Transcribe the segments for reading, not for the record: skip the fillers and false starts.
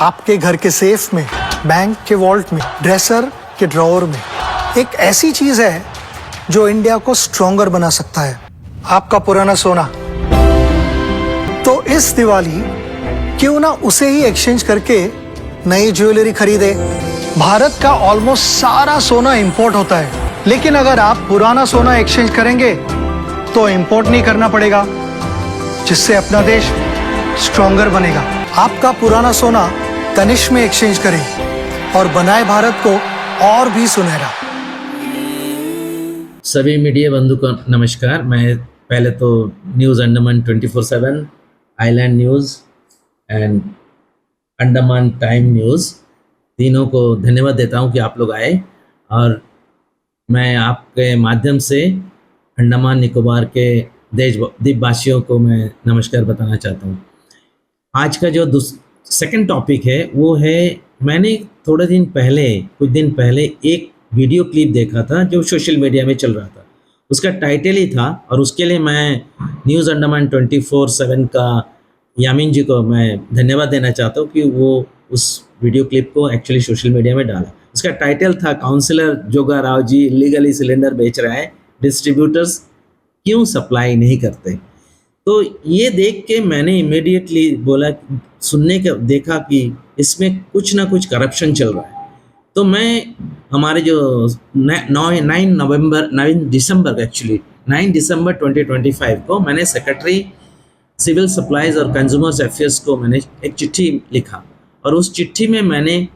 आपके घर के सेफ में, बैंक के वॉल्ट में, ड्रेसर के ड्रॉअर में एक ऐसी चीज है जो इंडिया को स्ट्रॉन्गर बना सकता है, आपका पुराना सोना। तो इस दिवाली क्यों ना उसे ही एक्सचेंज करके नई ज्वेलरी खरीदे। भारत का ऑलमोस्ट सारा सोना इंपोर्ट होता है, लेकिन अगर आप पुराना सोना एक्सचेंज करेंगे तो इंपोर्ट नहीं करना पड़ेगा, जिससे अपना देश स्ट्रॉन्गर बनेगा। आपका पुराना सोना तनिष्क में एक्सचेंज करें और बनाए भारत को और भी सुनहरा। सभी मीडिया बंधु को नमस्कार। मैं पहले तो news Andaman 24/7, island news and Andaman time news तीनों को धन्यवाद देता हूं कि आप लोग आए, और मैं आपके माध्यम से अंडमान निकोबार के द्वीपवासियों को मैं नमस्कार बताना चाहता हूं। आज का जो सेकंड टॉपिक है वो है, मैंने थोड़े दिन पहले, कुछ दिन पहले एक वीडियो क्लिप देखा था जो सोशल मीडिया में चल रहा था। उसका टाइटल ही था, और उसके लिए मैं न्यूज़ अंडमान 24/7 का यामीन जी को मैं धन्यवाद देना चाहता हूँ कि वो उस वीडियो क्लिप को एक्चुअली सोशल मीडिया में डाला। उसका टाइटल था, काउंसलर जोगा राव जी इलीगली सिलेंडर बेच रहा है, डिस्ट्रीब्यूटर्स क्यों सप्लाई नहीं करते। तो ये देख के मैंने इमीडिएटली बोला, देखा कि इसमें कुछ ना कुछ करप्शन चल रहा है। तो मैं हमारे जो 9 दिसंबर 2025 को मैंने सेक्रेटरी सिविल सप्लाईज और कंज्यूमर्स अफेयर्स को मैंने एक चिट्ठी लिखा, और उस चिट्ठी में मैंने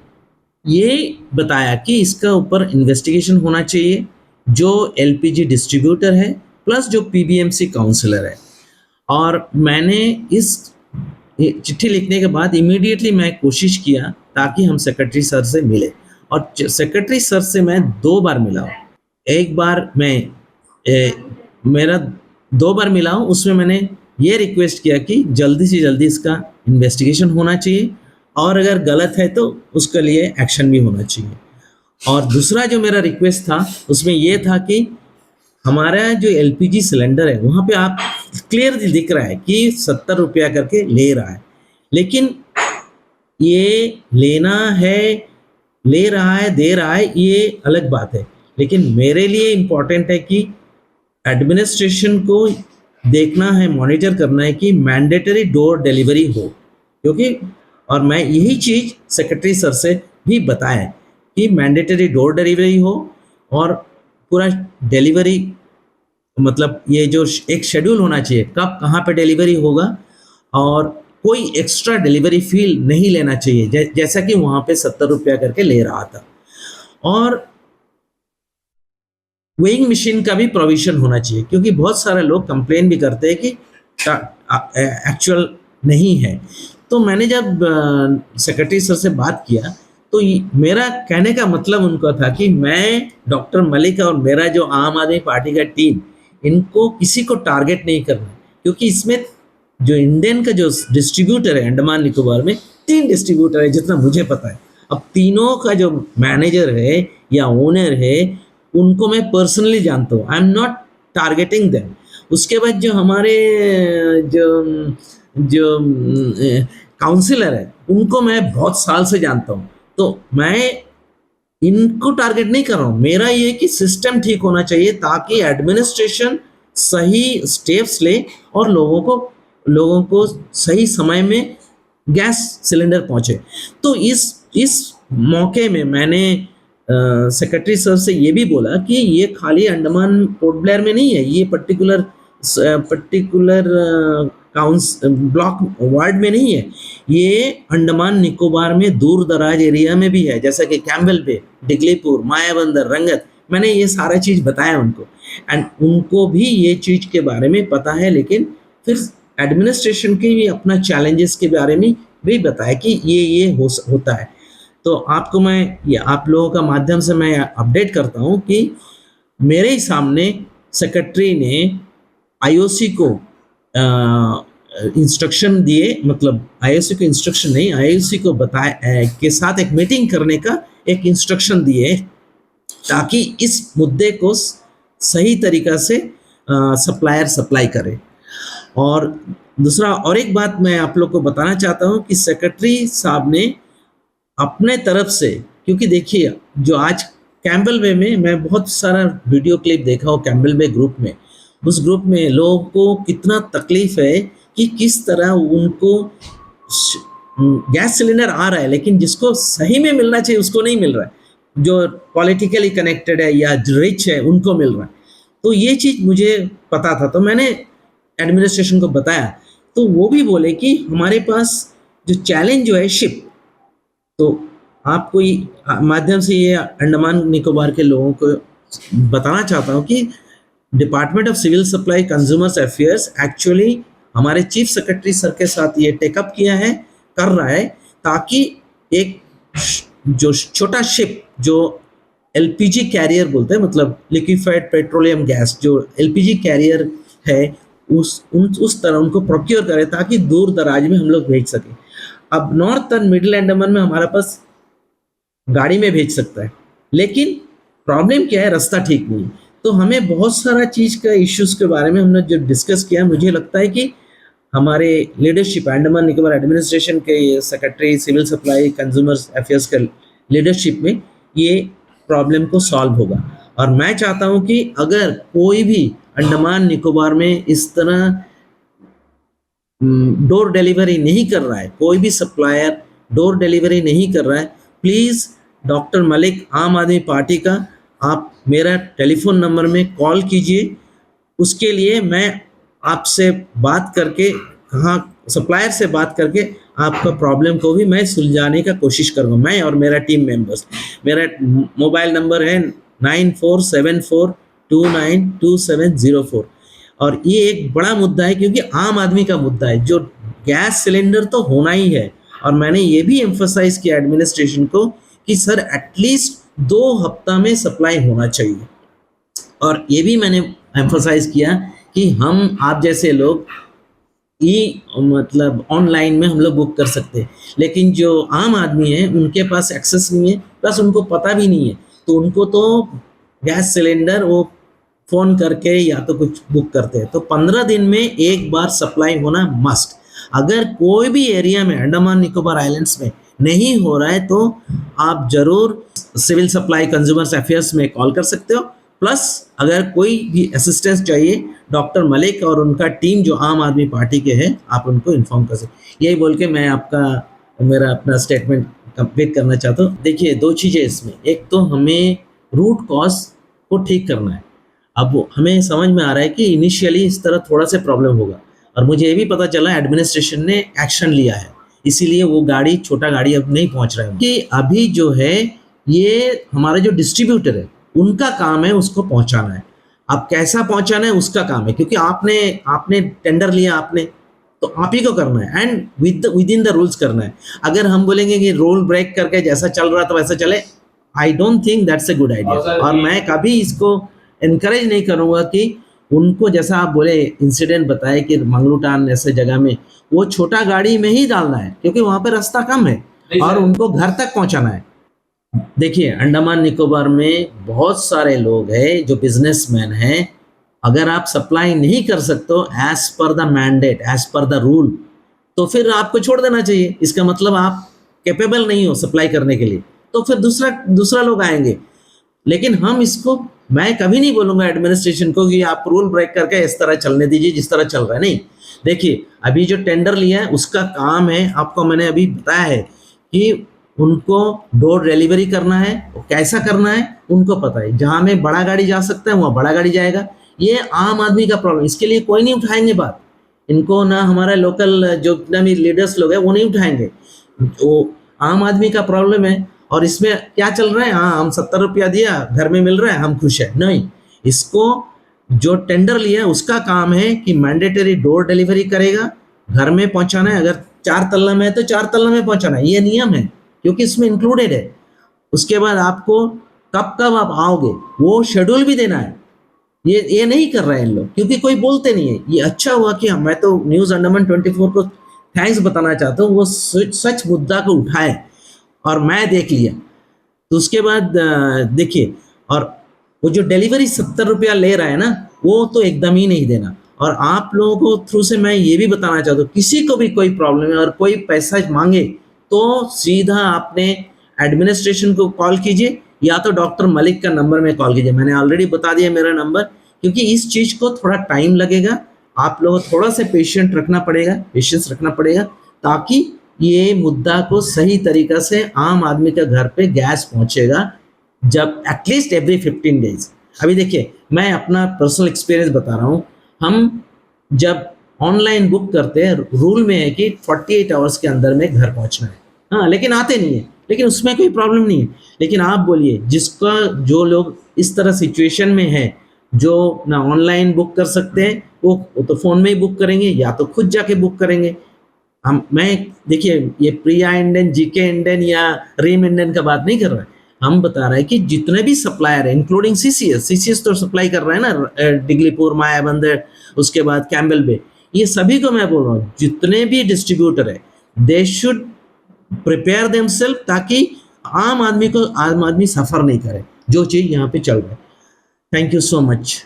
ये बताया कि इसका ऊपर इन्वेस्टिगेशन होना चाहिए, जो एलपीजी डिस्ट्रीब्यूटर है प्लस जो पीबीएमसी काउंसलर है। और मैंने इस चिट्ठी लिखने के बाद इमीडिएटली मैं कोशिश किया ताकि हम सेक्रेटरी सर से मिले, और सेक्रेटरी सर से मैं 2 बार मिला हूँ। एक बार मेरा 2 बार मिला हूँ, उसमें मैंने ये रिक्वेस्ट किया कि जल्दी से जल्दी इसका इन्वेस्टिगेशन होना चाहिए, और अगर गलत है तो उसके लिए एक्शन भी होना चाहिए। और दूसरा जो मेरा रिक्वेस्ट था उसमें ये था कि हमारा जो एलपीजी सिलेंडर है वहाँ पे आप क्लियर दिख रहा है कि 70 रुपया करके ले रहा है, लेकिन ये लेना है, ले रहा है, दे रहा है, ये अलग बात है। लेकिन मेरे लिए इम्पॉर्टेंट है कि एडमिनिस्ट्रेशन को देखना है, मॉनिटर करना है कि मैंडेटरी डोर डिलीवरी हो, क्योंकि और मैं यही चीज़ सेक्रेटरी सर से भी बताया कि मैंडेटरी डोर डिलीवरी हो, और पूरा डिलीवरी मतलब ये जो एक शेड्यूल होना चाहिए कब कहाँ पे डिलीवरी होगा, और कोई एक्स्ट्रा डिलीवरी फी नहीं लेना चाहिए जैसा कि वहाँ पे 70 रुपया करके ले रहा था। और वेइंग मशीन का भी प्रोविजन होना चाहिए, क्योंकि बहुत सारे लोग कंप्लेन भी करते हैं कि एक्चुअल नहीं है। तो मैंने जब सेक्रेटरी सर से बात किया तो मेरा कहने का मतलब उनको था कि मैं, डॉक्टर मलिक और मेरा जो आम आदमी पार्टी का टीम, इनको किसी को टारगेट नहीं करना, क्योंकि इसमें जो इंडियन का जो डिस्ट्रीब्यूटर है अंडमान निकोबार में 3 डिस्ट्रीब्यूटर है जितना मुझे पता है। अब तीनों का जो मैनेजर है या ओनर है उनको मैं पर्सनली जानता हूँ, I am not targeting them. उसके बाद जो हमारे जो काउंसिलर है उनको मैं बहुत साल से जानता हूँ, तो मैं इनको टारगेट नहीं कर रहा हूँ। मेरा ये कि सिस्टम ठीक होना चाहिए ताकि एडमिनिस्ट्रेशन सही स्टेप्स ले और लोगों को सही समय में गैस सिलेंडर पहुँचे। तो इस मौके में मैंने सेक्रेटरी सर से ये भी बोला कि ये खाली अंडमान पोर्ट ब्लेयर में नहीं है, ये पर्टिकुलर ब्लॉक वार्ड में नहीं है, ये अंडमान निकोबार में दूर दराज एरिया में भी है, जैसा कि कैम्बेल बे, डिगलीपुर, मायाबंदर, रंगत। मैंने ये सारा चीज़ बताया उनको, एंड उनको भी ये चीज़ के बारे में पता है, लेकिन फिर एडमिनिस्ट्रेशन के भी अपना चैलेंजेस के बारे में भी बताया कि ये होता है। तो आपको मैं आप लोगों का माध्यम से मैं अपडेट करता हूँ कि मेरे ही सामने सेक्रेटरी ने आईओसी को इंस्ट्रक्शन दिए, मतलब आईओसी को इंस्ट्रक्शन नहीं, आईओसी को बताया के साथ एक मीटिंग करने का एक इंस्ट्रक्शन दिए, ताकि इस मुद्दे को सही तरीक़ा से सप्लायर सप्लाई करे। और दूसरा और एक बात मैं आप लोग को बताना चाहता हूँ कि सेक्रेटरी साहब ने अपने तरफ से, क्योंकि देखिए जो आज कैम्पबेल वे में मैं बहुत सारा वीडियो क्लिप देखा हूँ कैम्पबेल वे ग्रुप में, उस ग्रुप में लोगों को कितना तकलीफ है कि किस तरह उनको गैस सिलेंडर आ रहा है लेकिन जिसको सही में मिलना चाहिए उसको नहीं मिल रहा है, जो पॉलिटिकली कनेक्टेड है या रिच है उनको मिल रहा है। तो ये चीज़ मुझे पता था, तो मैंने एडमिनिस्ट्रेशन को बताया, तो वो भी बोले कि हमारे पास जो चैलेंज जो है शिप, तो आपको माध्यम से ये अंडमान निकोबार के लोगों को बताना चाहता हूँ कि department of civil supply consumers affairs actually हमारे चीफ सेक्रेटरी सर के साथ ये टेकअप किया है, कर रहा है, ताकि एक जो छोटा शिप जो एलपीजी कैरियर बोलते हैं, मतलब लिक्विफाइड पेट्रोलियम गैस, जो एलपीजी कैरियर है उस तरह उनको प्रोक्योर करें ताकि दूर दराज में हम लोग भेज सकें। अब नॉर्थ और मिडिल अंडमान में हमारे पास गाड़ी में भेज सकता है, लेकिन प्रॉब्लम क्या है, रास्ता ठीक नहीं है। तो हमें बहुत सारा चीज़ का इश्यूज के बारे में हमने जो डिस्कस किया, मुझे लगता है कि हमारे लीडरशिप अंडमान निकोबार एडमिनिस्ट्रेशन के secretary civil supply consumers affairs के लीडरशिप में ये प्रॉब्लम को सॉल्व होगा। और मैं चाहता हूँ कि अगर कोई भी अंडमान निकोबार में इस तरह डोर डिलीवरी नहीं कर रहा है, कोई भी सप्लायर डोर डिलीवरी नहीं कर रहा है, प्लीज़ डॉक्टर मलिक आम आदमी पार्टी का आप मेरा टेलीफोन नंबर में कॉल कीजिए। उसके लिए मैं आपसे बात करके, कहाँ सप्लायर से बात करके आपका प्रॉब्लम को भी मैं सुलझाने का कोशिश करूँगा, मैं और मेरा टीम मेंबर्स। मेरा मोबाइल नंबर है 9474292704। और ये एक बड़ा मुद्दा है क्योंकि आम आदमी का मुद्दा है, जो गैस सिलेंडर तो होना ही है। और मैंने ये भी एम्फसाइज किया एडमिनिस्ट्रेशन को कि सर एटलीस्ट 2 हफ्ता में सप्लाई होना चाहिए। और ये भी मैंने एम्फसाइज किया कि हम आप जैसे लोग मतलब ऑनलाइन में हम लोग बुक कर सकते हैं, लेकिन जो आम आदमी है उनके पास एक्सेस नहीं है, प्लस उनको पता भी नहीं है, तो उनको तो गैस सिलेंडर वो फ़ोन करके या तो कुछ बुक करते हैं। तो 15 दिन में एक बार सप्लाई होना मस्ट। अगर कोई भी एरिया में अंडमान निकोबार आइलैंड्स में नहीं हो रहा है तो आप ज़रूर सिविल सप्लाई कंज्यूमर्स अफेयर्स में कॉल कर सकते हो। प्लस अगर कोई भी असिस्टेंस चाहिए, डॉक्टर मलिक और उनका टीम जो आम आदमी पार्टी के हैं, आप उनको इन्फॉर्म कर सकते। यही बोल के मैं मेरा अपना स्टेटमेंट कंप्लीट करना चाहता हूँ। देखिए 2 चीज़ें इसमें, एक तो हमें रूट कॉज को ठीक करना है। अब हमें समझ में आ रहा है कि इनिशियली इस तरह थोड़ा सा प्रॉब्लम होगा, और मुझे ये भी पता चला एडमिनिस्ट्रेशन ने एक्शन लिया है, इसीलिए वो गाड़ी, छोटा गाड़ी अब नहीं पहुंच रहा है। कि अभी जो है ये हमारे जो डिस्ट्रीब्यूटर है उनका काम है उसको पहुंचाना है। अब कैसा पहुंचाना है उसका काम है, क्योंकि आपने टेंडर लिया, आपने तो आप ही को करना है and with in the rules करना है। अगर हम बोलेंगे कि रूल ब्रेक करके जैसा चल रहा तो वैसा चले, I don't think that's a good idea. और मैं कभी इसको इनकरेज नहीं करूँगा कि उनको, जैसा आप बोले इंसिडेंट बताए कि मंगलूटान ऐसे जगह में वो छोटा गाड़ी में ही डालना है क्योंकि वहाँ पे रास्ता कम है और उनको घर तक पहुँचाना है। देखिए अंडमान निकोबार में बहुत सारे लोग हैं जो बिजनेसमैन हैं, अगर आप सप्लाई नहीं कर सकते हो as per the mandate, as per the rule, तो फिर आपको छोड़ देना चाहिए। इसका मतलब आप कैपेबल नहीं हो सप्लाई करने के लिए, तो फिर दूसरा लोग आएंगे। लेकिन हम इसको, मैं कभी नहीं बोलूँगा एडमिनिस्ट्रेशन को कि आप रूल ब्रेक करके इस तरह चलने दीजिए जिस तरह चल रहा है। नहीं, देखिए अभी जो टेंडर लिया है उसका काम है, आपको मैंने अभी बताया है कि उनको डोर डिलीवरी करना है, कैसा करना है उनको पता है। जहाँ में बड़ा गाड़ी जा सकता है वहाँ बड़ा गाड़ी जाएगा। ये आम आदमी का प्रॉब्लम, इसके लिए कोई नहीं उठाएंगे बात, इनको ना हमारा लोकल जो जितना भी लीडर्स लोग हैं वो नहीं उठाएंगे। वो आम आदमी का प्रॉब्लम है। और इसमें क्या चल रहा है, हाँ हम 70 रुपया दिया, घर में मिल रहा है, हम खुश है। नहीं, इसको जो टेंडर लिया उसका काम है कि मैंडेटरी डोर डिलीवरी करेगा, घर में पहुंचाना है। अगर 4 तल्ला में है तो 4 तल्ला में पहुंचाना है, ये नियम है क्योंकि इसमें इंक्लूडेड है। उसके बाद आपको कब आप आओगे वो शेड्यूल भी देना है। ये नहीं कर रहे हैं इन लोग क्योंकि कोई बोलते नहीं है। ये अच्छा हुआ कि मैं तो न्यूज़ अंडमान 24 को थैंक्स बताना चाहता हूँ, वो सच मुद्दा को उठाए और मैं देख लिया। तो उसके बाद देखिए, और वो जो डिलीवरी 70 रुपया ले रहा है ना, वो तो एकदम ही नहीं देना। और आप लोगों को थ्रू से मैं ये भी बताना चाहता हूँ, किसी को भी कोई प्रॉब्लम है और कोई पैसा मांगे तो सीधा आपने एडमिनिस्ट्रेशन को कॉल कीजिए या तो डॉक्टर मलिक का नंबर में कॉल कीजिए। मैंने ऑलरेडी बता दिया मेरा नंबर, क्योंकि इस चीज़ को थोड़ा टाइम लगेगा, आप लोगों को थोड़ा सा पेशेंस रखना पड़ेगा ताकि ये मुद्दा को सही तरीक़ा से आम आदमी के घर पे गैस पहुंचेगा, जब एटलीस्ट एवरी 15 डेज। अभी देखिए, मैं अपना पर्सनल एक्सपीरियंस बता रहा हूँ। हम जब ऑनलाइन बुक करते हैं, रूल में है कि 48 आवर्स के अंदर में घर पहुंचना है, हाँ, लेकिन आते नहीं है, लेकिन उसमें कोई प्रॉब्लम नहीं है। लेकिन आप बोलिए, जो लोग इस तरह सिचुएशन में है, जो ना ऑनलाइन बुक कर सकते हैं, वो तो फ़ोन में ही बुक करेंगे या तो खुद जाके बुक करेंगे। देखिए, ये प्रिया इंडियन, जीके इंडियन या रीम इंडियन का बात नहीं कर रहा है, हम बता रहे हैं कि जितने भी सप्लायर है, इंक्लूडिंग सीसीएस तो सप्लाई कर रहा है ना, डिगलीपुर, मायाबंदर, उसके बाद कैम्बल बे, ये सभी को मैं बोल रहा हूँ, जितने भी डिस्ट्रीब्यूटर है, दे शुड प्रिपेयर देमसेल्फ, ताकि आम आदमी सफ़र नहीं करे, जो चीज़ यहाँ पे चल रहा है। Thank you so much.